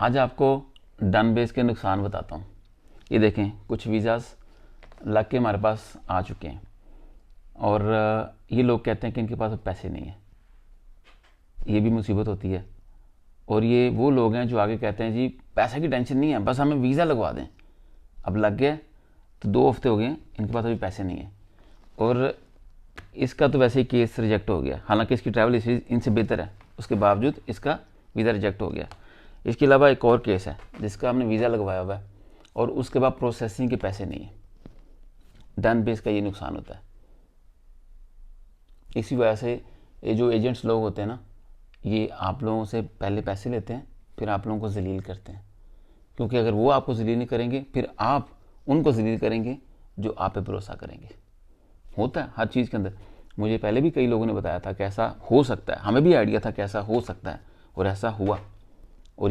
आज आपको done base के नुकसान बताता हूँ। ये देखें, कुछ वीज़ाज़ लग के हमारे पास आ चुके हैं और ये लोग कहते हैं कि इनके पास पैसे नहीं है। ये भी मुसीबत होती है। और ये वो लोग हैं जो आगे कहते हैं जी पैसे की टेंशन नहीं है, बस हमें वीज़ा लगवा दें। अब लग गया तो 2 हफ्ते हो गए, इनके पास अभी पैसे नहीं है और इसका तो वैसे ही केस रिजेक्ट हो गया। हालांकि इसकी ट्रैवल हिस्ट्री इनसे बेहतर है, उसके बावजूद इसका वीज़ा रिजेक्ट हो गया। इसके अलावा एक और केस है जिसका हमने वीज़ा लगवाया हुआ है और उसके बाद प्रोसेसिंग के पैसे नहीं है। डन बेस का ये नुकसान होता है। इसी वजह से ये जो एजेंट्स लोग होते हैं ना, ये आप लोगों से पहले पैसे लेते हैं, फिर आप लोगों को जलील करते हैं। क्योंकि अगर वो आपको जलील नहीं करेंगे, फिर आप उनको जलील करेंगे जो आप पे भरोसा करेंगे। होता है हर चीज़ के अंदर। मुझे पहले भी कई लोगों ने बताया था कि ऐसा हो सकता है, हमें भी आइडिया था कि ऐसा हो सकता है और ऐसा हुआ।